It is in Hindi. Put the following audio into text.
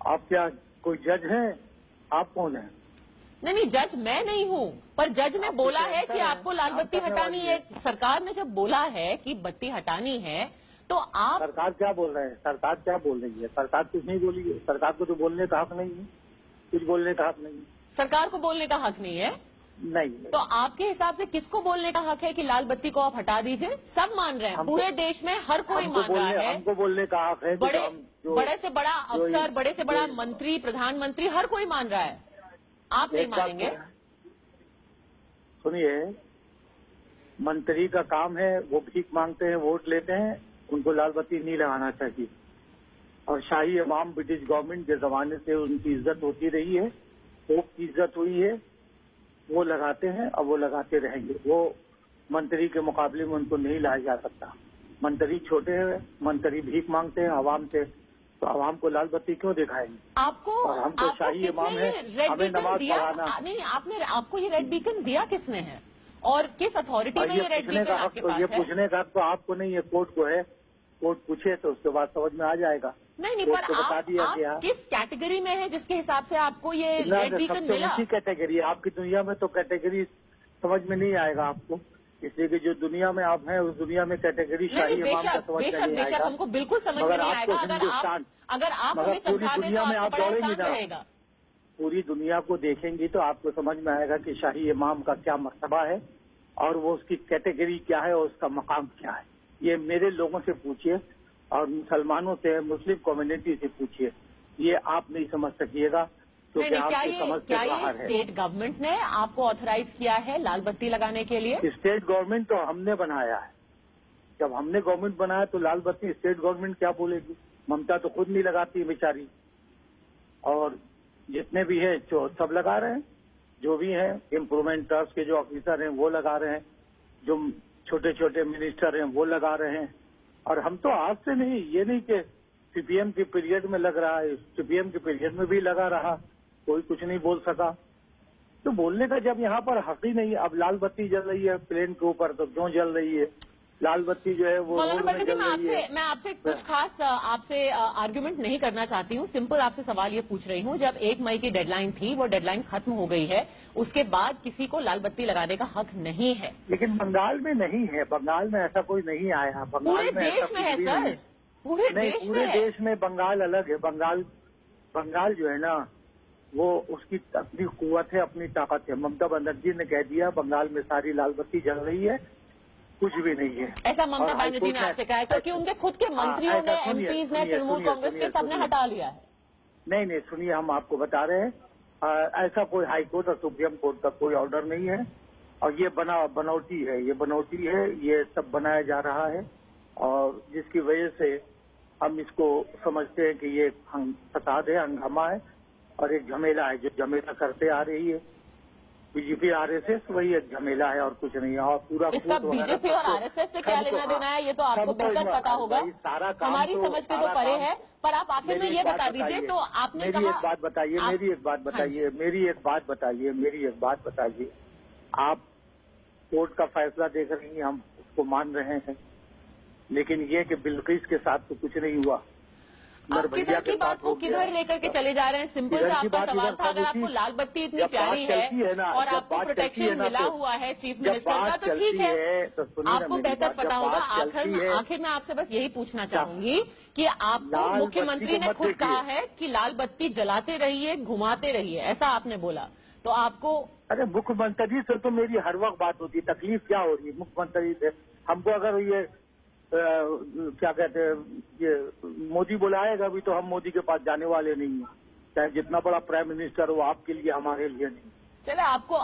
आप क्या कोई जज हैं? आप कौन हैं? नहीं, जज मैं नहीं हूँ, पर जज ने बोला है कि आपको लाल बत्ती हटानी है। सरकार ने जब बोला है कि बत्ती हटानी है तो आप। सरकार क्या बोल रहे हैं? सरकार क्या बोल रही है? सरकार कुछ नहीं बोली है। सरकार को तो बोलने का हक नहीं है, कुछ बोलने का हक नहीं है। सरकार को बोलने का हक नहीं है? नहीं। तो आपके हिसाब से किसको बोलने का हक है कि लाल बत्ती को आप हटा दीजिए? सब मान रहे हैं, पूरे देश में हर कोई मान रहा है। हमको बोलने का हक है। बड़े से बड़ा अफसर, बड़े से बड़ा मंत्री, प्रधानमंत्री, हर कोई मान रहा है। आप नहीं मानेंगे? सुनिए, मंत्री का काम है, वो भीख मांगते हैं, वोट लेते हैं, उनको लाल बत्ती नहीं लगाना चाहिए। और शाही इमाम ब्रिटिश गवर्नमेंट के जमाने से उनकी इज्जत होती रही है, पोप की इज्जत हुई है, वो लगाते हैं और वो लगाते रहेंगे। वो मंत्री के मुकाबले में उनको नहीं लाया जा सकता। मंत्री छोटे हैं, मंत्री भीख मांगते हैं आवाम से, तो आवाम को लाल बत्ती क्यों दिखाएंगे? आपको और हम तो शाही इमाम है, हमें नमाज पढ़ाना। नहीं, आपको ये रेड बीकन दिया किसने है और किस अथॉरिटी में ये रेड बीकन आपके पास है? ये पूछने का तो आपको नहीं है, कोर्ट को है। कोर्ट पूछे तो उसके बाद समझ में आ जाएगा। नहीं, पर आप किस कैटेगरी में है जिसके हिसाब से आपको ये रेड बीकन मिला? सबसे ऊंची कैटेगरी। आपकी दुनिया में तो कैटेगरी समझ में नहीं आएगा आपको, इसलिए कि जो दुनिया में आप हैं उस दुनिया में कैटेगरी शाही इमाम का समझ में नहीं आएगा। हमको बिल्कुल समझ में नहीं आएगा। अगर आप हमें समझा दें तो आपको बड़ा आसान रहेगा। पूरी दुनिया को देखेंगी तो आपको समझ में आएगा कि शाही इमाम का क्या मर्तबा है और वो उसकी कैटेगरी क्या है और उसका मकाम क्या है। ये मेरे लोगों से पूछिए और मुसलमानों से, मुस्लिम कम्युनिटी से पूछिए, ये आप नहीं समझ सकिएगा क्योंकि आपकी समझ से बाहर है। स्टेट गवर्नमेंट ने आपको ऑथराइज किया है लाल बत्ती लगाने के लिए? स्टेट गवर्नमेंट तो हमने बनाया है। जब हमने गवर्नमेंट बनाया तो लाल बत्ती स्टेट गवर्नमेंट क्या बोलेगी? ममता तो खुद नहीं लगाती बेचारी, और जितने भी है जो सब लगा रहे हैं। जो भी हैं इम्प्रूवमेंट ट्रस्ट के जो ऑफिसर हैं वो लगा रहे हैं, जो छोटे छोटे मिनिस्टर हैं वो लगा रहे हैं। और हम तो आज से नहीं, ये नहीं कि सीपीएम के पीरियड में लग रहा है, सीपीएम के पीरियड में भी लगा रहा, कोई कुछ नहीं बोल सका। तो बोलने का जब यहाँ पर हक ही नहीं। अब लाल बत्ती जल रही है प्लेन के ऊपर, तो क्यों जल रही है? लाल बत्ती जो है वो रोड में जल रही है। मैं आपसे कुछ खास आपसे आर्ग्यूमेंट नहीं करना चाहती हूँ, सिंपल आपसे सवाल ये पूछ रही हूँ। जब 1 मई की डेडलाइन थी, वो डेडलाइन खत्म हो गई है, उसके बाद किसी को लाल बत्ती लगाने का हक नहीं है। लेकिन बंगाल में नहीं है, बंगाल में ऐसा कोई नहीं आया। पूरे देश में है सर, पूरे देश में बंगाल अलग है। बंगाल जो है ना, वो उसकी अपनी कुव्वत है, अपनी ताकत है। ममता बनर्जी ने कह दिया बंगाल में सारी लाल बत्ती जल रही है, कुछ भी नहीं है। ऐसा ममता बनर्जी ने आपसे कहा है? क्योंकि उनके खुद के मंत्रियों ने, एमपीज ने, तृणमूल कांग्रेस के सबने हटा लिया है। नहीं, सुनिए, हम आपको बता रहे हैं, ऐसा कोई हाई कोर्ट और सुप्रीम कोर्ट का कोई ऑर्डर नहीं है। और ये बनौटी है, ये सब बनाया जा रहा है। और जिसकी वजह से हम इसको समझते हैं कि ये फसाद है, हंगामा है और एक झमेला है, जो झमेला करते आ रही है बीजेपी आरएसएस, वही एक झमेला है और कुछ नहीं है। और पूरा इसका बीजेपी और आरएसएस से क्या लेना देना है, ये तो आपको बेहतर पता होगा। हमारी समझ के तो परे है। पर आप आखिर में ये बता दीजिए, तो आपने मेरी एक बात बताइए। आप कोर्ट का फैसला देख रही हैं, हम उसको मान रहे हैं, लेकिन ये कि बिल्किस के साथ तो कुछ नहीं हुआ। आप किधर की बात को किधर लेकर के चले जा रहे हैं? सिंपल सा आपका सवाल था, अगर आपको लाल बत्ती इतनी प्यारी है और आपको प्रोटेक्शन मिला हुआ है चीफ मिनिस्टर का, तो ठीक है, आपको बेहतर पता होगा। आखिर में आपसे बस यही पूछना चाहूंगी कि आपको मुख्यमंत्री ने खुद कहा है कि लाल बत्ती जलाते रहिए, घुमाते रहिए, ऐसा आपने बोला, तो आपको। अरे मुख्यमंत्री से तो मेरी हर वक्त बात होती है, तकलीफ क्या हो रही है मुख्यमंत्री से? हमको अगर ये क्या कहते हैं, ये मोदी बुलाएगा भी तो हम मोदी के पास जाने वाले नहीं हैं, चाहे जितना बड़ा प्राइम मिनिस्टर हो, आपके लिए, हमारे लिए नहीं। चले आपको